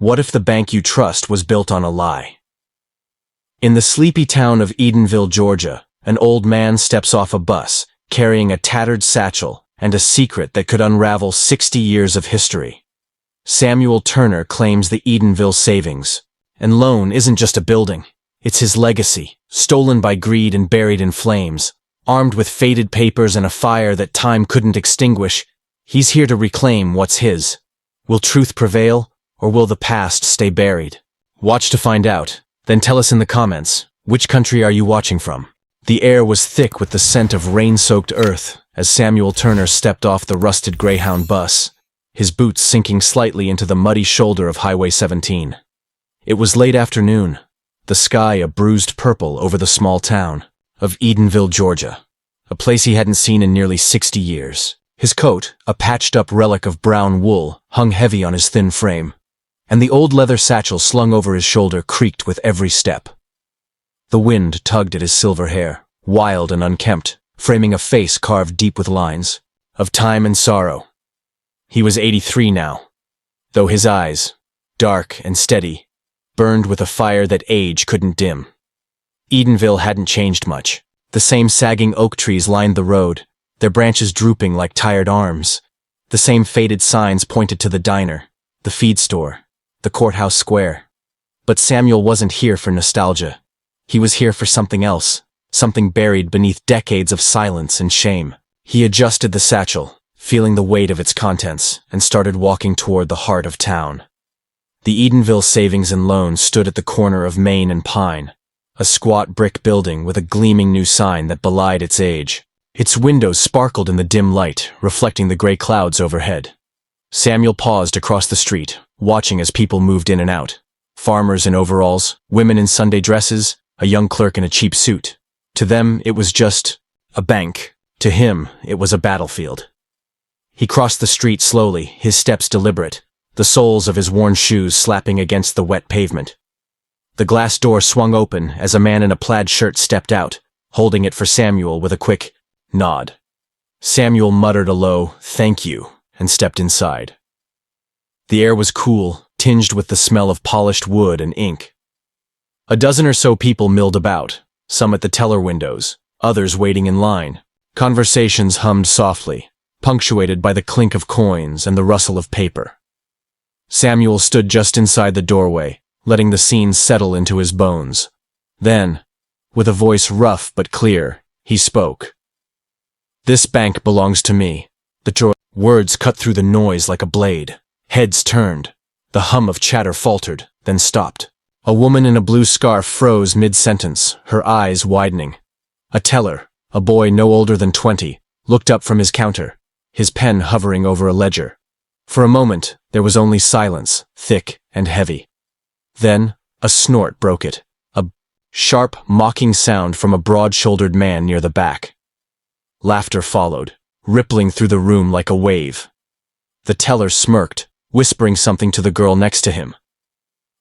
What if the bank you trust was built on a lie? In the sleepy town of Edenville, Georgia, an old man steps off a bus, carrying a tattered satchel and a secret that could unravel 60 years of history. Samuel Turner claims the Edenville Savings and Loan isn't just a building. It's his legacy, stolen by greed and buried in flames. Armed with faded papers and a fire that time couldn't extinguish, he's here to reclaim what's his. Will truth prevail, or will the past stay buried? Watch to find out, then tell us in the comments, which country are you watching from? The air was thick with the scent of rain-soaked earth as Samuel Turner stepped off the rusted Greyhound bus, his boots sinking slightly into the muddy shoulder of Highway 17. It was late afternoon, the sky a bruised purple over the small town of Edenville, Georgia, a place he hadn't seen in nearly 60 years. His coat, a patched-up relic of brown wool, hung heavy on his thin frame, and the old leather satchel slung over his shoulder creaked with every step. The wind tugged at his silver hair, wild and unkempt, framing a face carved deep with lines of time and sorrow. He was 83 now, though his eyes, dark and steady, burned with a fire that age couldn't dim. Edenville hadn't changed much. The same sagging oak trees lined the road, their branches drooping like tired arms. The same faded signs pointed to the diner, the feed store, the courthouse square. But Samuel wasn't here for nostalgia. He was here for something else, something buried beneath decades of silence and shame. He adjusted the satchel, feeling the weight of its contents, and started walking toward the heart of town. The Edenville Savings and Loan stood at the corner of Main and Pine, a squat brick building with a gleaming new sign that belied its age. Its windows sparkled in the dim light, reflecting the gray clouds overhead. Samuel paused across the street, watching as people moved in and out. Farmers in overalls, women in Sunday dresses, a young clerk in a cheap suit. To them, it was just a bank. To him, it was a battlefield. He crossed the street slowly, his steps deliberate, the soles of his worn shoes slapping against the wet pavement. The glass door swung open as a man in a plaid shirt stepped out, holding it for Samuel with a quick nod. Samuel muttered a low, "Thank you," and stepped inside. The air was cool, tinged with the smell of polished wood and ink. A dozen or so people milled about, some at the teller windows, others waiting in line. Conversations hummed softly, punctuated by the clink of coins and the rustle of paper. Samuel stood just inside the doorway, letting the scene settle into his bones. Then, with a voice rough but clear, he spoke. "This bank belongs to me." The words cut through the noise like a blade. Heads turned. The hum of chatter faltered, then stopped. A woman in a blue scarf froze mid-sentence, her eyes widening. A teller, a boy no older than 20, looked up from his counter, his pen hovering over a ledger. For a moment, there was only silence, thick and heavy. Then, a snort broke it, a sharp, mocking sound from a broad-shouldered man near the back. Laughter followed, rippling through the room like a wave. The teller smirked, whispering something to the girl next to him.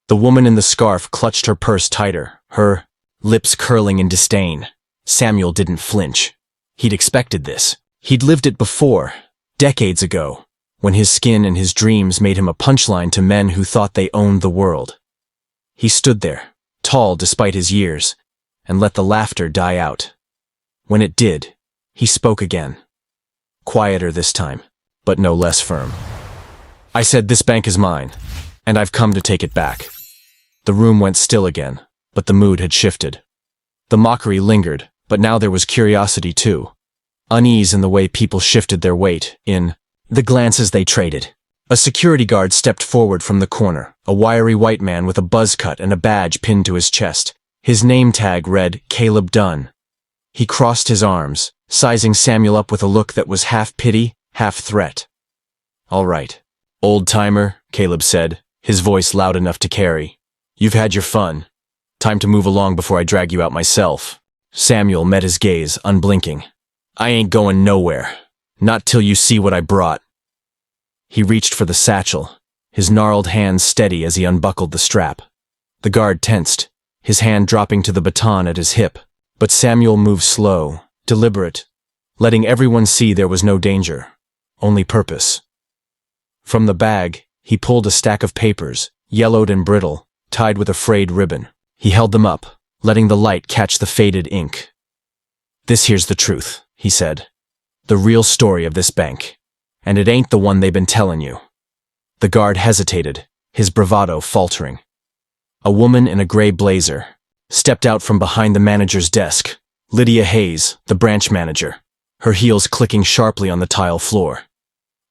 The woman in the scarf clutched her purse tighter, her lips curling in disdain. Samuel didn't flinch. He'd expected this. He'd lived it before, decades ago, when his skin and his dreams made him a punchline to men who thought they owned the world. He stood there, tall despite his years, and let the laughter die out. When it did, he spoke again. Quieter this time, but no less firm. "I said this bank is mine, and I've come to take it back." The room went still again, but the mood had shifted. The mockery lingered, but now there was curiosity too. Unease in the way people shifted their weight, in the glances they traded. A security guard stepped forward from the corner, a wiry white man with a buzz cut and a badge pinned to his chest. His name tag read Caleb Dunn. He crossed his arms, sizing Samuel up with a look that was half pity, half threat. "All right, old-timer," Caleb said, his voice loud enough to carry. "You've had your fun. Time to move along before I drag you out myself." Samuel met his gaze, unblinking. "I ain't going nowhere. Not till you see what I brought." He reached for the satchel, his gnarled hands steady as he unbuckled the strap. The guard tensed, his hand dropping to the baton at his hip, but Samuel moved slow, deliberate, letting everyone see there was no danger, only purpose. From the bag, he pulled a stack of papers, yellowed and brittle, tied with a frayed ribbon. He held them up, letting the light catch the faded ink. "This here's the truth," he said. "The real story of this bank. And it ain't the one they've been telling you." The guard hesitated, his bravado faltering. A woman in a gray blazer stepped out from behind the manager's desk, Lydia Hayes, the branch manager, her heels clicking sharply on the tile floor.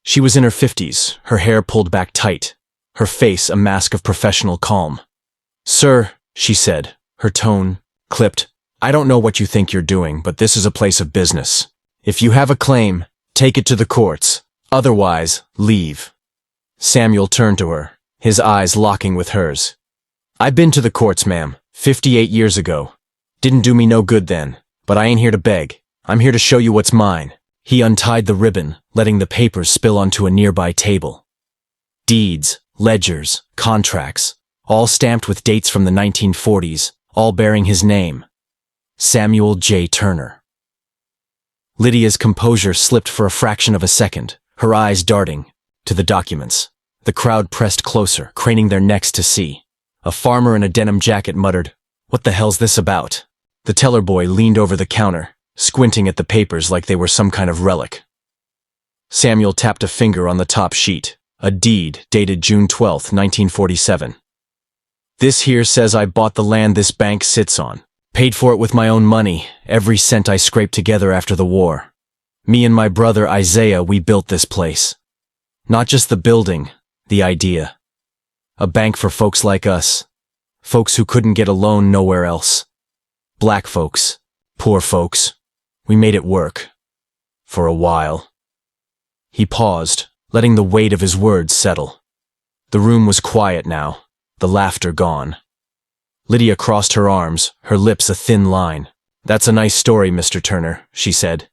She was in her 50s, her hair pulled back tight, her face a mask of professional calm. "Sir," she said, her tone clipped, "I don't know what you think you're doing, but this is a place of business. If you have a claim, take it to the courts. Otherwise, leave." Samuel turned to her, his eyes locking with hers. "I've been to the courts, ma'am, 58 years ago. Didn't do me no good then, but I ain't here to beg. I'm here to show you what's mine." He untied the ribbon, letting the papers spill onto a nearby table. Deeds, ledgers, contracts, all stamped with dates from the 1940s, all bearing his name. Samuel J. Turner. Lydia's composure slipped for a fraction of a second, her eyes darting to the documents. The crowd pressed closer, craning their necks to see. A farmer in a denim jacket muttered, "What the hell's this about?" The teller boy leaned over the counter, squinting at the papers like they were some kind of relic. Samuel tapped a finger on the top sheet, a deed dated June 12, 1947. "This here says I bought the land this bank sits on. Paid for it with my own money, every cent I scraped together after the war. Me and my brother Isaiah, we built this place. Not just the building, the idea. A bank for folks like us. Folks who couldn't get a loan nowhere else. Black folks, poor folks. We made it work. For a while." He paused, letting the weight of his words settle. The room was quiet now, the laughter gone. Lydia crossed her arms, her lips a thin line. "That's a nice story, Mr. Turner," she said.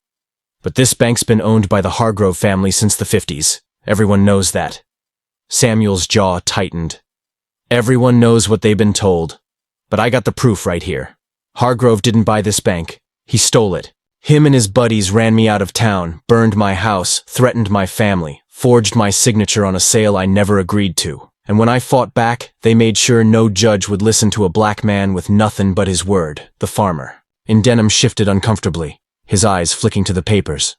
"But this bank's been owned by the Hargrove family since the 50s. Everyone knows that." Samuel's jaw tightened. "Everyone knows what they've been told. But I got the proof right here. Hargrove didn't buy this bank. He stole it. Him and his buddies ran me out of town, burned my house, threatened my family, forged my signature on a sale I never agreed to. And when I fought back, they made sure no judge would listen to a black man with nothing but his word." The farmer, in denim, shifted uncomfortably, his eyes flicking to the papers.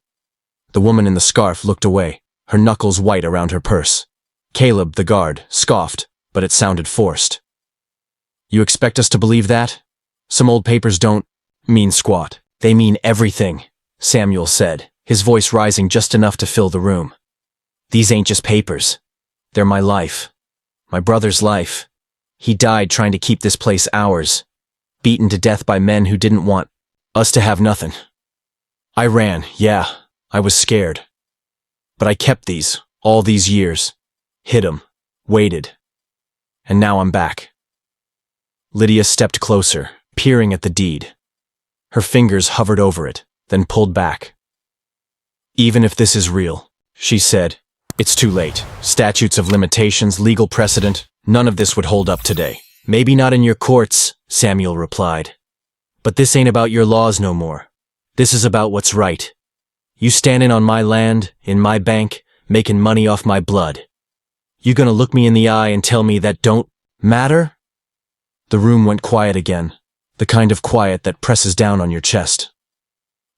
The woman in the scarf looked away, her knuckles white around her purse. Caleb, the guard, scoffed, but it sounded forced. "You expect us to believe that? Some old papers don't mean squat. They mean everything," Samuel said, his voice rising just enough to fill the room. "These ain't just papers. They're my life. My brother's life. He died trying to keep this place ours, beaten to death by men who didn't want us to have nothing. I ran, yeah, I was scared. But I kept these, all these years. Hid 'em, waited. And now I'm back." Lydia stepped closer, peering at the deed. Her fingers hovered over it, then pulled back. "Even if this is real," she said, "it's too late. Statutes of limitations, legal precedent, none of this would hold up today." "Maybe not in your courts," Samuel replied. "But this ain't about your laws no more. This is about what's right. You standing on my land, in my bank, making money off my blood. You gonna look me in the eye and tell me that don't matter?" The room went quiet again, the kind of quiet that presses down on your chest.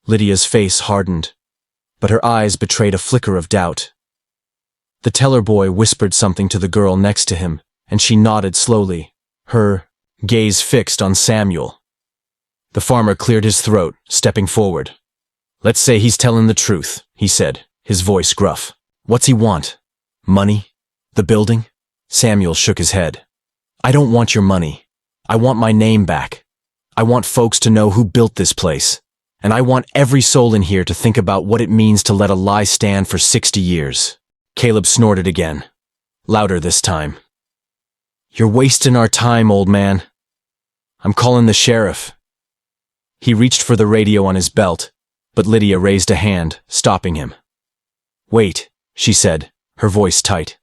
Lydia's face hardened, but her eyes betrayed a flicker of doubt. The teller boy whispered something to the girl next to him, and she nodded slowly, her gaze fixed on Samuel. The farmer cleared his throat, stepping forward. "Let's say he's telling the truth," he said, his voice gruff. "What's he want? Money? The building?" Samuel shook his head. "I don't want your money. I want my name back. I want folks to know who built this place. And I want every soul in here to think about what it means to let a lie stand for 60 years. Caleb snorted again, louder this time. "You're wasting our time, old man. I'm calling the sheriff." He reached for the radio on his belt, but Lydia raised a hand, stopping him. "Wait," she said, her voice tight.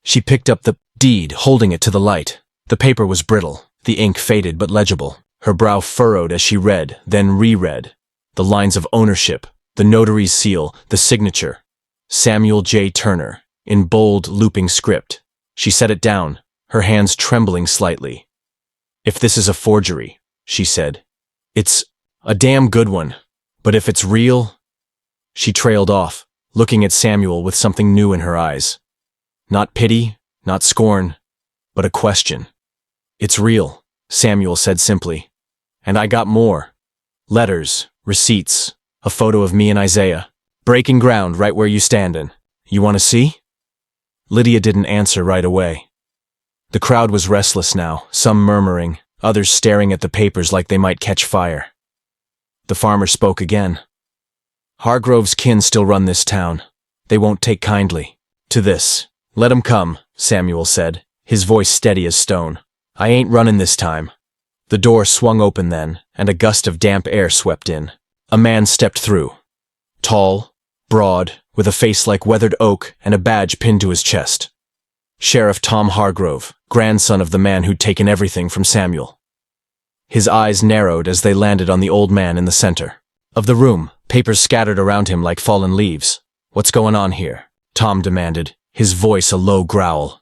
She picked up the deed, holding it to the light. The paper was brittle, the ink faded but legible. Her brow furrowed as she read, then reread. The lines of ownership, the notary's seal, the signature. Samuel J. Turner, in bold, looping script. She set it down, her hands trembling slightly. "If this is a forgery," she said, "it's a damn good one. But if it's real—" She trailed off, looking at Samuel with something new in her eyes. Not pity, not scorn, but a question. "It's real," Samuel said simply. "And I got more. Letters, receipts, a photo of me and Isaiah. Breaking ground right where you standin'. You want to see?" Lydia didn't answer right away. The crowd was restless now, some murmuring, others staring at the papers like they might catch fire. The farmer spoke again. "Hargrove's kin still run this town. They won't take kindly to this." "Let 'em come," Samuel said, his voice steady as stone. "I ain't running this time." The door swung open then, and a gust of damp air swept in. A man stepped through. Tall, broad, with a face like weathered oak and a badge pinned to his chest. Sheriff Tom Hargrove, grandson of the man who'd taken everything from Samuel. His eyes narrowed as they landed on the old man in the center of the room, papers scattered around him like fallen leaves. "What's going on here?" Tom demanded, his voice a low growl.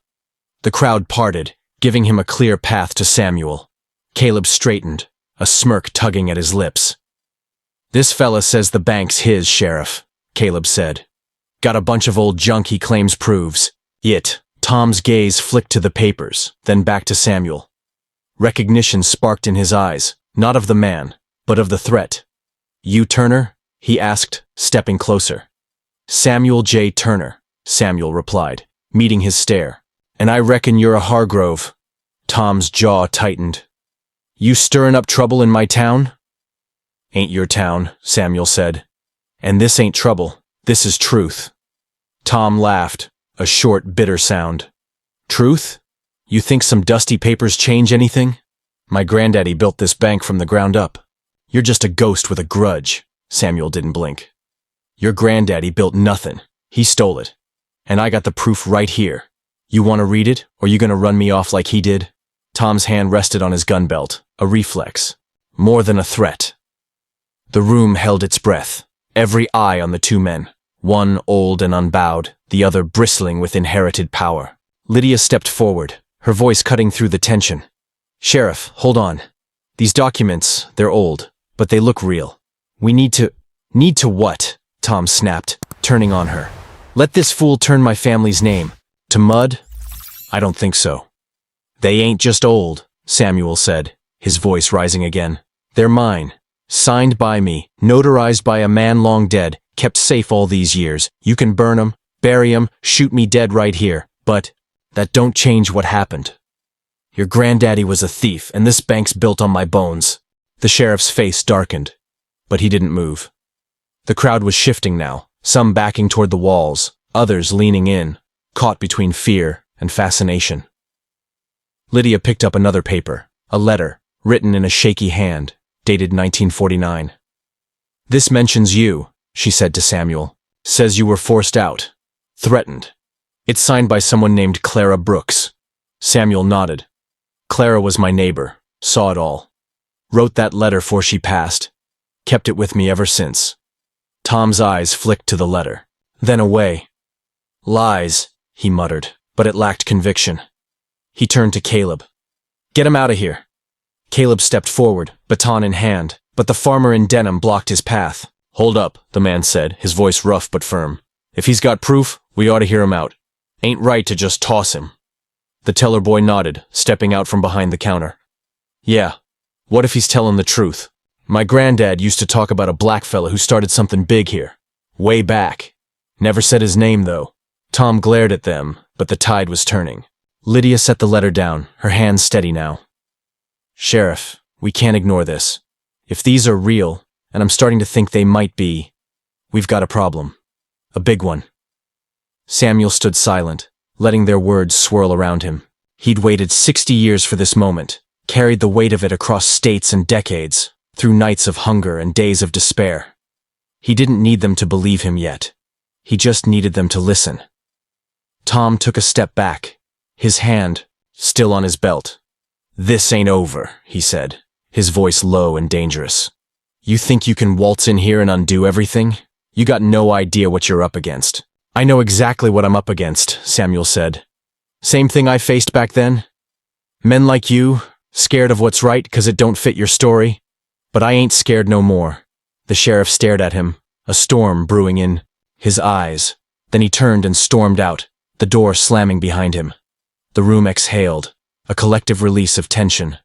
The crowd parted, giving him a clear path to Samuel. Caleb straightened, a smirk tugging at his lips. "This fella says the bank's his, Sheriff," Caleb said. "Got a bunch of old junk he claims proves it." Tom's gaze flicked to the papers, then back to Samuel. Recognition sparked in his eyes, not of the man, but of the threat. "You Turner?" he asked, stepping closer. "Samuel J. Turner," Samuel replied, meeting his stare. "And I reckon you're a Hargrove." Tom's jaw tightened. "You stirring up trouble in my town?" "Ain't your town," Samuel said. "And this ain't trouble, this is truth." Tom laughed, a short, bitter sound. "Truth? You think some dusty papers change anything? My granddaddy built this bank from the ground up. You're just a ghost with a grudge." Samuel didn't blink. "Your granddaddy built nothing. He stole it. And I got the proof right here. You want to read it, or you gonna run me off like he did?" Tom's hand rested on his gun belt, a reflex. More than a threat. The room held its breath, every eye on the two men, one old and unbowed, the other bristling with inherited power. Lydia stepped forward, her voice cutting through the tension. "Sheriff, hold on. These documents, they're old, but they look real. We need to— Need to what?" Tom snapped, turning on her. "Let this fool turn my family's name to mud? I don't think so." "They ain't just old," Samuel said, his voice rising again. "They're mine. Signed by me, notarized by a man long dead, kept safe all these years. You can burn 'em, bury 'em, shoot me dead right here, but that don't change what happened. Your granddaddy was a thief, and this bank's built on my bones." The sheriff's face darkened, but he didn't move. The crowd was shifting now, some backing toward the walls, others leaning in, caught between fear and fascination. Lydia picked up another paper, a letter, written in a shaky hand, dated 1949. "This mentions you," she said to Samuel. "Says you were forced out. Threatened. It's signed by someone named Clara Brooks." Samuel nodded. "Clara was my neighbor, saw it all. Wrote that letter 'fore she passed. Kept it with me ever since." Tom's eyes flicked to the letter, then away. "Lies," he muttered, but it lacked conviction. He turned to Caleb. "Get him out of here." Caleb stepped forward, baton in hand, but the farmer in denim blocked his path. "Hold up," the man said, his voice rough but firm. "If he's got proof, we ought to hear him out. Ain't right to just toss him." The teller boy nodded, stepping out from behind the counter. "Yeah, what if he's telling the truth? My granddad used to talk about a black fella who started something big here. Way back. Never said his name, though." Tom glared at them, but the tide was turning. Lydia set the letter down, her hands steady now. "Sheriff, we can't ignore this. If these are real, and I'm starting to think they might be, we've got a problem. A big one." Samuel stood silent, letting their words swirl around him. He'd waited 60 years for this moment, carried the weight of it across states and decades, through nights of hunger and days of despair. He didn't need them to believe him yet. He just needed them to listen. Tom took a step back, his hand still on his belt. "This ain't over," he said, his voice low and dangerous. "You think you can waltz in here and undo everything? You got no idea what you're up against." "I know exactly what I'm up against," Samuel said. "Same thing I faced back then. Men like you, scared of what's right 'cause it don't fit your story? But I ain't scared no more. The sheriff stared at him, a storm brewing in his eyes. Then he turned and stormed out, the door slamming behind him. The room exhaled, a collective release of tension.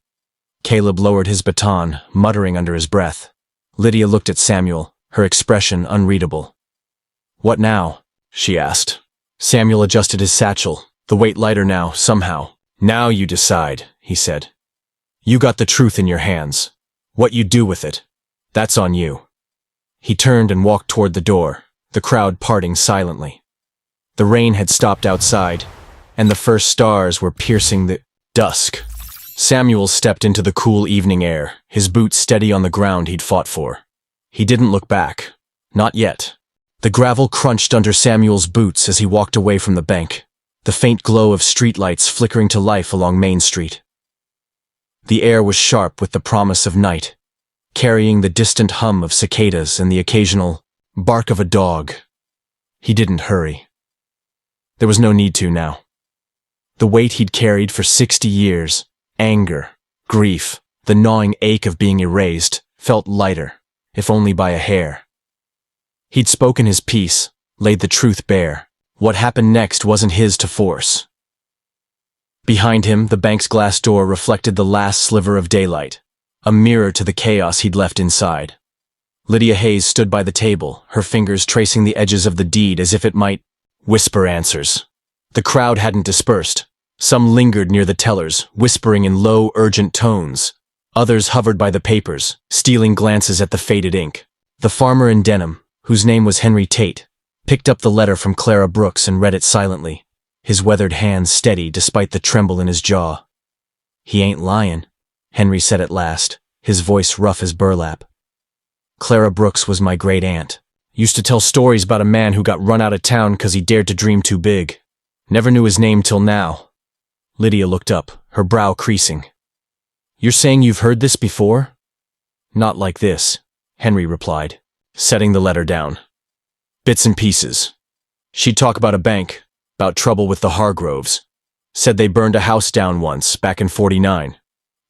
Caleb lowered his baton, muttering under his breath. Lydia looked at Samuel, her expression unreadable. "What now?" she asked. Samuel adjusted his satchel, the weight lighter now, somehow. "Now you decide," he said. "You got the truth in your hands. What you do with it, that's on you." He turned and walked toward the door, the crowd parting silently. The rain had stopped outside, and the first stars were piercing the dusk. Samuel stepped into the cool evening air, his boots steady on the ground he'd fought for. He didn't look back. Not yet. The gravel crunched under Samuel's boots as he walked away from the bank, the faint glow of streetlights flickering to life along Main Street. The air was sharp with the promise of night, carrying the distant hum of cicadas and the occasional bark of a dog. He didn't hurry. There was no need to now. The weight he'd carried for 60 years, anger, grief, the gnawing ache of being erased, felt lighter, if only by a hair. He'd spoken his piece, laid the truth bare. What happened next wasn't his to force. Behind him, the bank's glass door reflected the last sliver of daylight, a mirror to the chaos he'd left inside. Lydia Hayes stood by the table, her fingers tracing the edges of the deed as if it might whisper answers. The crowd hadn't dispersed. Some lingered near the tellers, whispering in low, urgent tones. Others hovered by the papers, stealing glances at the faded ink. The farmer in Denham, whose name was Henry Tate, picked up the letter from Clara Brooks and read it silently, his weathered hands steady despite the tremble in his jaw. "He ain't lying," Henry said at last, his voice rough as burlap. "Clara Brooks was my great-aunt. Used to tell stories about a man who got run out of town 'cause he dared to dream too big. Never knew his name till now." Lydia looked up, her brow creasing. "You're saying you've heard this before?" "Not like this," Henry replied, setting the letter down. "Bits and pieces. She'd talk about a bank, about trouble with the Hargroves. Said they burned a house down once, back in '49.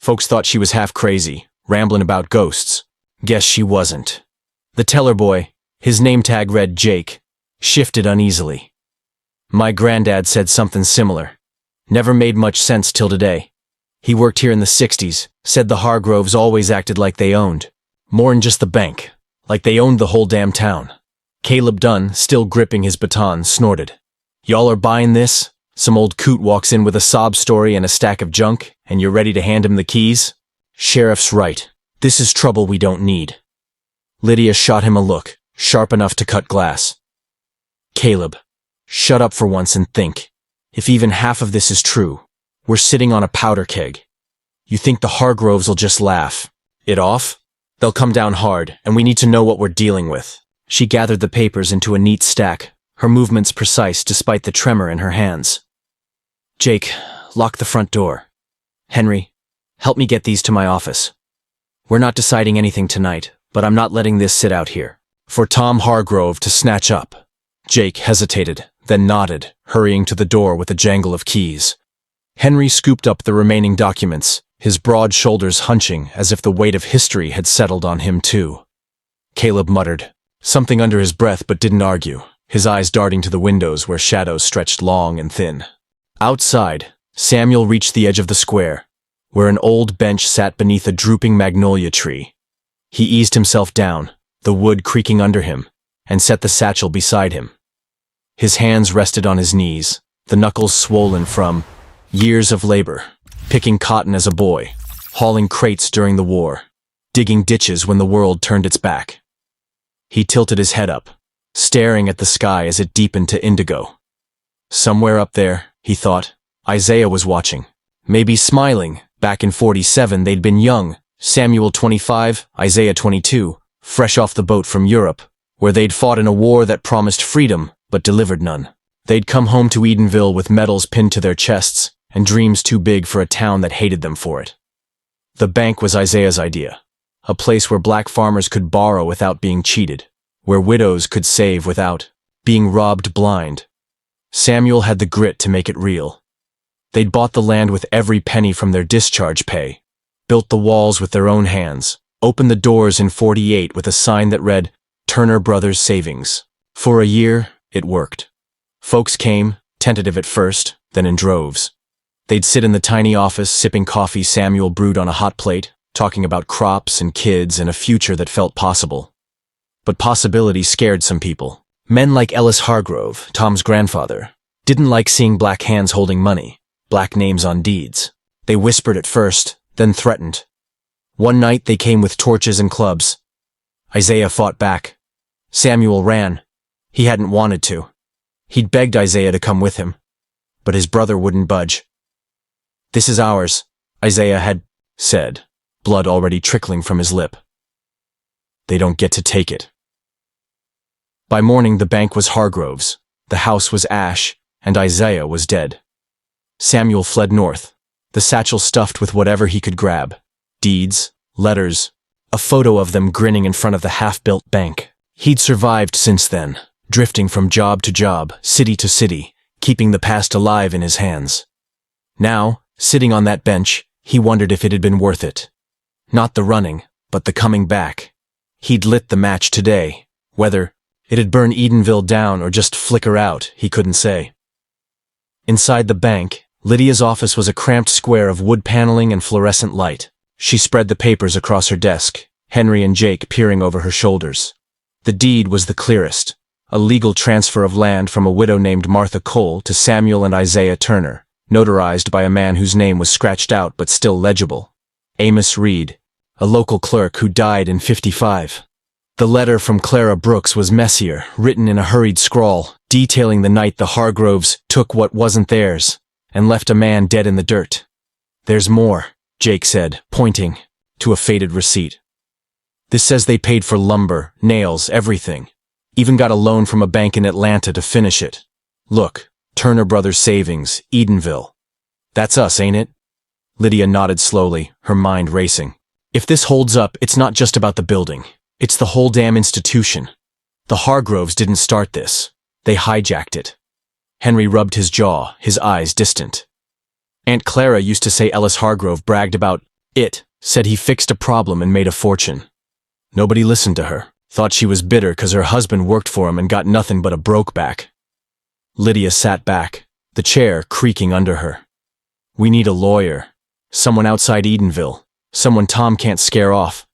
Folks thought she was half crazy, rambling about ghosts. Guess she wasn't." The teller boy, his name tag read Jake, shifted uneasily. "My granddad said something similar. Never made much sense till today. He worked here in the '60s, said the Hargroves always acted like they owned. More'n just the bank, like they owned the whole damn town." Caleb Dunn, still gripping his baton, snorted. "Y'all are buying this? Some old coot walks in with a sob story and a stack of junk, and you're ready to hand him the keys? Sheriff's right. This is trouble we don't need." Lydia shot him a look, sharp enough to cut glass. "Caleb, shut up for once and think. If even half of this is true, we're sitting on a powder keg. You think the Hargroves will just laugh it off? They'll come down hard, and we need to know what we're dealing with." She gathered the papers into a neat stack, her movements precise despite the tremor in her hands. "Jake, lock the front door. Henry, help me get these to my office. We're not deciding anything tonight, but I'm not letting this sit out here for Tom Hargrove to snatch up." Jake hesitated, then nodded, hurrying to the door with a jangle of keys. Henry scooped up the remaining documents, his broad shoulders hunching as if the weight of history had settled on him too. Caleb muttered something under his breath but didn't argue, his eyes darting to the windows where shadows stretched long and thin. Outside, Samuel reached the edge of the square, where an old bench sat beneath a drooping magnolia tree. He eased himself down, the wood creaking under him, and set the satchel beside him. His hands rested on his knees, the knuckles swollen from years of labor, picking cotton as a boy, hauling crates during the war, digging ditches when the world turned its back. He tilted his head up, staring at the sky as it deepened to indigo. Somewhere up there, he thought, Isaiah was watching, maybe smiling. Back in '47 they'd been young, Samuel 25, Isaiah 22, fresh off the boat from Europe, where they'd fought in a war that promised freedom but delivered none. They'd come home to Edenville with medals pinned to their chests and dreams too big for a town that hated them for it. The bank was Isaiah's idea, a place where black farmers could borrow without being cheated, where widows could save without being robbed blind. Samuel had the grit to make it real. They'd bought the land with every penny from their discharge pay, built the walls with their own hands, opened the doors in '48 with a sign that read, Turner Brothers Savings. For a year, it worked. Folks came, tentative at first, then in droves. They'd sit in the tiny office sipping coffee Samuel brewed on a hot plate, talking about crops and kids and a future that felt possible. But possibility scared some people. Men like Ellis Hargrove, Tom's grandfather, didn't like seeing black hands holding money, black names on deeds. They whispered at first, then threatened. One night they came with torches and clubs. Isaiah fought back. Samuel ran. He hadn't wanted to. He'd begged Isaiah to come with him, but his brother wouldn't budge. This is ours, Isaiah had said, blood already trickling from his lip. They don't get to take it. By morning the bank was Hargrove's, the house was ash, and Isaiah was dead. Samuel fled north, the satchel stuffed with whatever he could grab. Deeds, letters, a photo of them grinning in front of the half-built bank. He'd survived since then, drifting from job to job, city to city, keeping the past alive in his hands. Now, sitting on that bench, he wondered if it had been worth it. Not the running, but the coming back. He'd lit the match today. Whether it'd burn Edenville down or just flicker out, he couldn't say. Inside the bank, Lydia's office was a cramped square of wood paneling and fluorescent light. She spread the papers across her desk, Henry and Jake peering over her shoulders. The deed was the clearest, a legal transfer of land from a widow named Martha Cole to Samuel and Isaiah Turner, notarized by a man whose name was scratched out but still legible. Amos Reed, a local clerk who died in '55. The letter from Clara Brooks was messier, written in a hurried scrawl, detailing the night the Hargroves took what wasn't theirs and left a man dead in the dirt. There's more, Jake said, pointing to a faded receipt. This says they paid for lumber, nails, everything. Even got a loan from a bank in Atlanta to finish it. Look, Turner Brothers Savings, Edenville. That's us, ain't it? Lydia nodded slowly, her mind racing. If this holds up, it's not just about the building. It's the whole damn institution. The Hargroves didn't start this. They hijacked it. Henry rubbed his jaw, his eyes distant. Aunt Clara used to say Ellis Hargrove bragged about it, said he fixed a problem and made a fortune. Nobody listened to her, thought she was bitter because her husband worked for him and got nothing but a broke back. Lydia sat back, the chair creaking under her. We need a lawyer, someone outside Edenville, someone Tom can't scare off,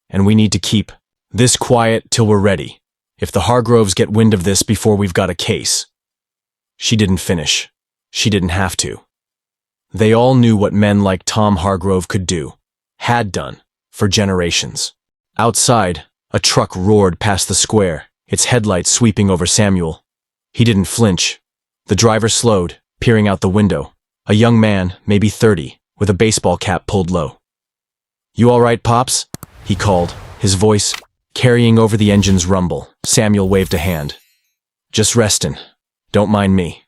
and we need to keep this quiet till we're ready, if the Hargroves get wind of this before we've got a case. She didn't finish. She didn't have to. They all knew what men like Tom Hargrove could do, had done, for generations. Outside, a truck roared past the square, its headlights sweeping over Samuel. He didn't flinch. The driver slowed, peering out the window. A young man, maybe 30, with a baseball cap pulled low. You all right, Pops? He called, his voice carrying over the engine's rumble. Samuel waved a hand. Just restin'. Don't mind me.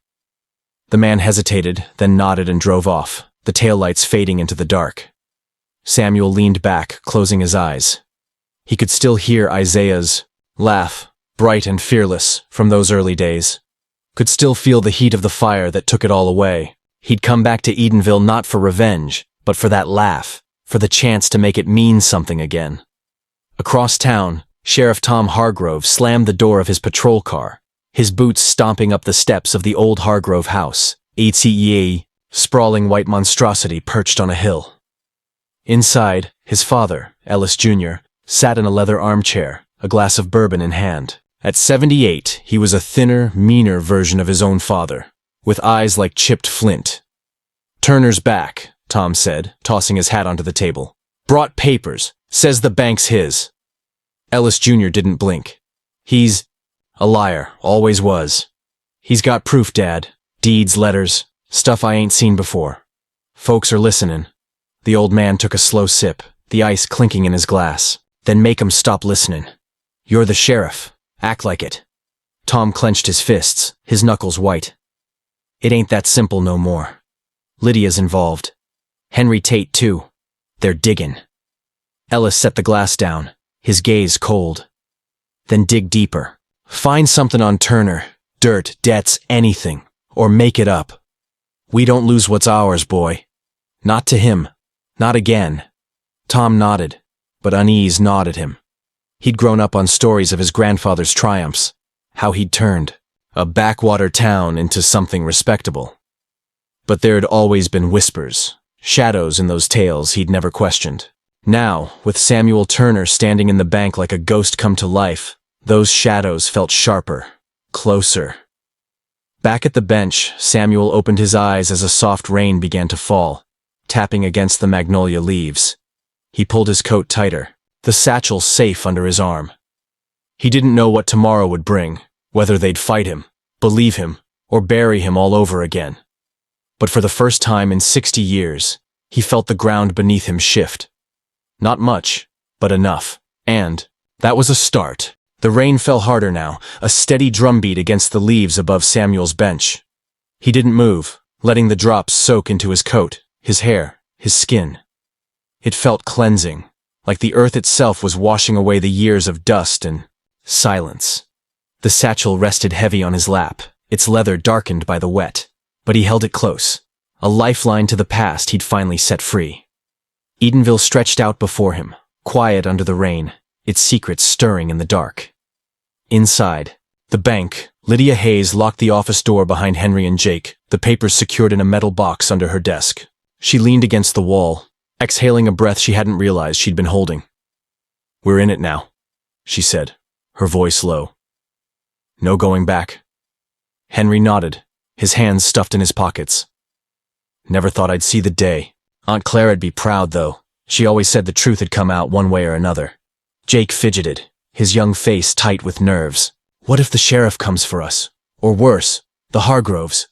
The man hesitated, then nodded and drove off, the taillights fading into the dark. Samuel leaned back, closing his eyes. He could still hear Isaiah's laugh, bright and fearless, from those early days. Could still feel the heat of the fire that took it all away. He'd come back to Edenville not for revenge, but for that laugh, for the chance to make it mean something again. Across town, Sheriff Tom Hargrove slammed the door of his patrol car, his boots stomping up the steps of the old Hargrove house, a sprawling white monstrosity perched on a hill. Inside, his father, Ellis Jr., sat in a leather armchair, a glass of bourbon in hand. At 78, he was a thinner, meaner version of his own father, with eyes like chipped flint. Turner's back, Tom said, tossing his hat onto the table. Brought papers, says the bank's his. Ellis Jr. didn't blink. He's a liar, always was. He's got proof, Dad. Deeds, letters, stuff I ain't seen before. Folks are listening. The old man took a slow sip, the ice clinking in his glass. Then make 'em stop listening. You're the sheriff. Act like it. Tom clenched his fists, his knuckles white. It ain't that simple no more. Lydia's involved. Henry Tate, too. They're digging. Ellis set the glass down, his gaze cold. Then dig deeper. Find something on Turner. Dirt, debts, anything. Or make it up. We don't lose what's ours, boy. Not to him. Not again. Tom nodded, but unease gnawed at him. He'd grown up on stories of his grandfather's triumphs, how he'd turned a backwater town into something respectable. But there had always been whispers, shadows in those tales he'd never questioned. Now, with Samuel Turner standing in the bank like a ghost come to life, those shadows felt sharper, closer. Back at the bench, Samuel opened his eyes as a soft rain began to fall, tapping against the magnolia leaves. He pulled his coat tighter, the satchel safe under his arm. He didn't know what tomorrow would bring, whether they'd fight him, believe him, or bury him all over again. But for the first time in 60 years, he felt the ground beneath him shift. Not much, but enough. And that was a start. The rain fell harder now, a steady drumbeat against the leaves above Samuel's bench. He didn't move, letting the drops soak into his coat, his hair, his skin. It felt cleansing, like the earth itself was washing away the years of dust and silence. The satchel rested heavy on his lap, its leather darkened by the wet, but he held it close, a lifeline to the past he'd finally set free. Edenville stretched out before him, quiet under the rain, its secrets stirring in the dark. Inside, the bank, Lydia Hayes locked the office door behind Henry and Jake, the papers secured in a metal box under her desk. She leaned against the wall, exhaling a breath she hadn't realized she'd been holding. "We're in it now," she said, her voice low. "No going back." Henry nodded, his hands stuffed in his pockets. "Never thought I'd see the day. Aunt Claire'd be proud, though. She always said the truth had come out one way or another." Jake fidgeted, his young face tight with nerves. "What if the sheriff comes for us? Or worse, the Hargroves?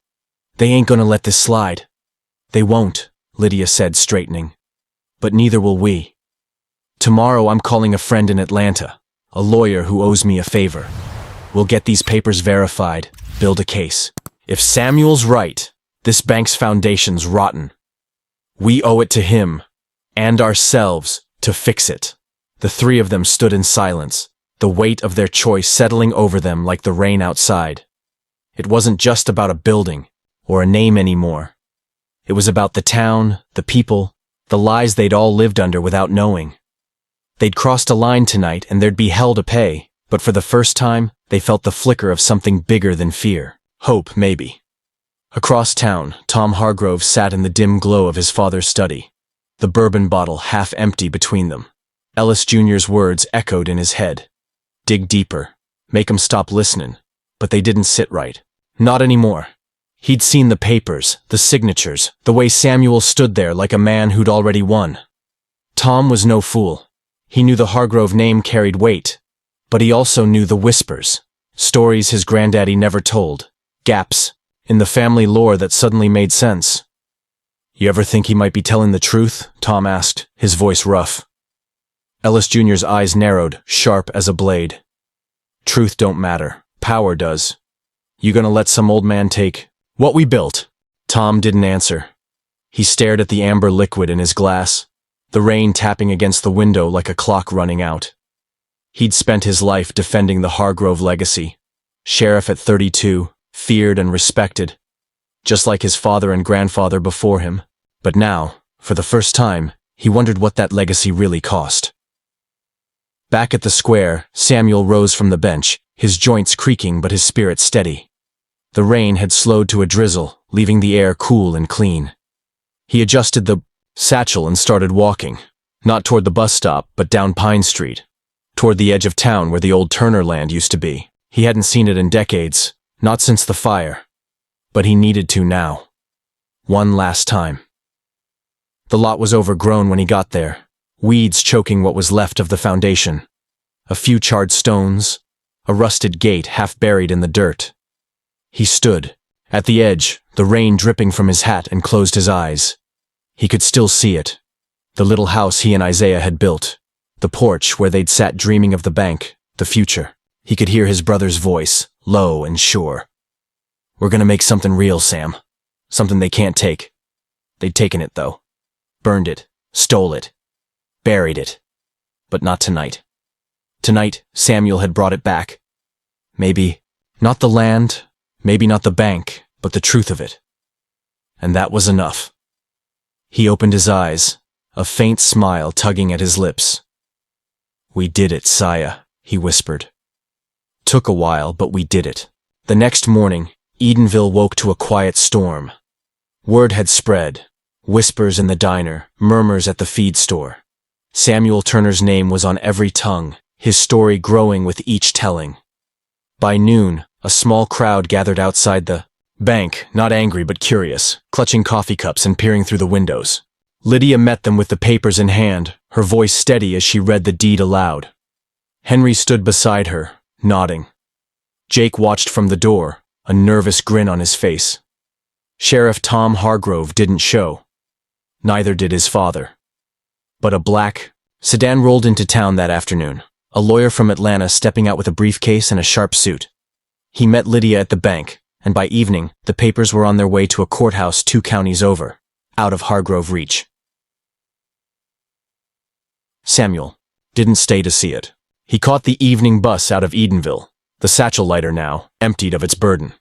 They ain't gonna let this slide." "They won't," Lydia said, straightening. "But neither will we. Tomorrow I'm calling a friend in Atlanta, a lawyer who owes me a favor. We'll get these papers verified, build a case. If Samuel's right, this bank's foundation's rotten. We owe it to him, and ourselves, to fix it." The three of them stood in silence, the weight of their choice settling over them like the rain outside. It wasn't just about a building, or a name anymore. It was about the town, the people, the lies they'd all lived under without knowing. They'd crossed a line tonight and there'd be hell to pay, but for the first time, they felt the flicker of something bigger than fear. Hope, maybe. Across town, Tom Hargrove sat in the dim glow of his father's study, the bourbon bottle half empty between them. Ellis Jr.'s words echoed in his head. Dig deeper. Make 'em stop listening. But they didn't sit right. Not anymore. He'd seen the papers, the signatures, the way Samuel stood there like a man who'd already won. Tom was no fool. He knew the Hargrove name carried weight, but he also knew the whispers, stories his granddaddy never told, gaps in the family lore that suddenly made sense. "You ever think he might be telling the truth?" Tom asked, his voice rough. Ellis Jr.'s eyes narrowed, sharp as a blade. "Truth don't matter. Power does. You gonna let some old man take what we built?" Tom didn't answer. He stared at the amber liquid in his glass, the rain tapping against the window like a clock running out. He'd spent his life defending the Hargrove legacy. Sheriff at 32, feared and respected, just like his father and grandfather before him. But now, for the first time, he wondered what that legacy really cost. Back at the square, Samuel rose from the bench, his joints creaking but his spirit steady. The rain had slowed to a drizzle, leaving the air cool and clean. He adjusted the satchel and started walking, not toward the bus stop, but down Pine Street, toward the edge of town where the old Turner land used to be. He hadn't seen it in decades, not since the fire. But he needed to now. One last time. The lot was overgrown when he got there, weeds choking what was left of the foundation. A few charred stones, a rusted gate half buried in the dirt. He stood, at the edge, the rain dripping from his hat, and closed his eyes. He could still see it. The little house he and Isaiah had built. The porch where they'd sat dreaming of the bank, the future. He could hear his brother's voice, low and sure. "We're gonna make something real, Sam. Something they can't take." They'd taken it, though. Burned it, stole it, buried it. But not tonight. Tonight, Samuel had brought it back. Maybe not the land, maybe not the bank, but the truth of it. and that was enough. He opened his eyes, a faint smile tugging at his lips. "We did it, Saya," he whispered. "Took a while, but we did it." The next morning, Edenville woke to a quiet storm. Word had spread. Whispers in the diner, murmurs at the feed store. Samuel Turner's name was on every tongue, his story growing with each telling. By noon, a small crowd gathered outside the bank, not angry but curious, clutching coffee cups and peering through the windows. Lydia met them with the papers in hand, her voice steady as she read the deed aloud. Henry stood beside her, nodding. Jake watched from the door, a nervous grin on his face. Sheriff Tom Hargrove didn't show. Neither did his father. But a black sedan rolled into town that afternoon, a lawyer from Atlanta stepping out with a briefcase and a sharp suit. He met Lydia at the bank, and by evening, the papers were on their way to a courthouse 2 counties over, out of Hargrove reach. Samuel didn't stay to see it. He caught the evening bus out of Edenville, the satchel lighter now, emptied of its burden.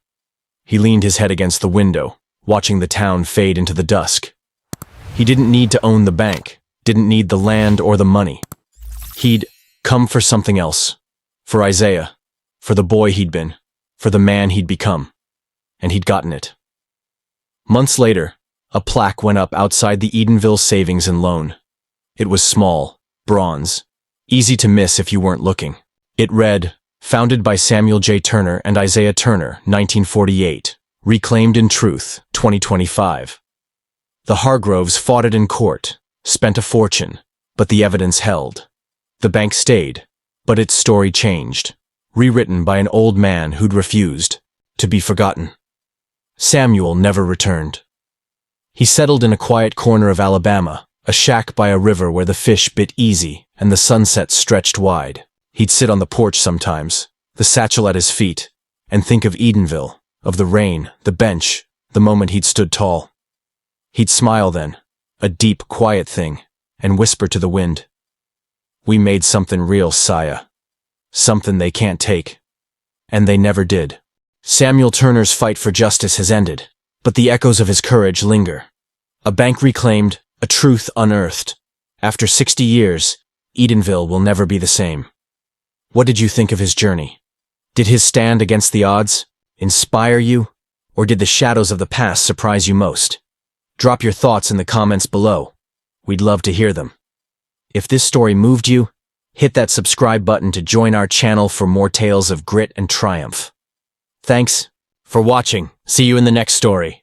He leaned his head against the window, watching the town fade into the dusk. He didn't need to own the bank, didn't need the land or the money. He'd come for something else. For Isaiah, for the boy he'd been, for the man he'd become. And he'd gotten it. Months later, a plaque went up outside the Edenville Savings and Loan. It was small, bronze, easy to miss if you weren't looking. It read, "Founded by Samuel J. Turner and Isaiah Turner, 1948. Reclaimed in Truth, 2025. The Hargroves fought it in court, spent a fortune, but the evidence held. The bank stayed, but its story changed, rewritten by an old man who'd refused to be forgotten. Samuel never returned. He settled in a quiet corner of Alabama, a shack by a river where the fish bit easy and the sunset stretched wide. He'd sit on the porch sometimes, the satchel at his feet, and think of Edenville, of the rain, the bench, the moment he'd stood tall. He'd smile then, a deep, quiet thing, and whisper to the wind, "We made something real, Saya. Something they can't take." And they never did. Samuel Turner's fight for justice has ended, but the echoes of his courage linger. A bank reclaimed, a truth unearthed. After 60 years, Edenville will never be the same. What did you think of his journey? Did his stand against the odds inspire you, or did the shadows of the past surprise you most? Drop your thoughts in the comments below. We'd love to hear them. If this story moved you, hit that subscribe button to join our channel for more tales of grit and triumph. Thanks for watching. See you in the next story.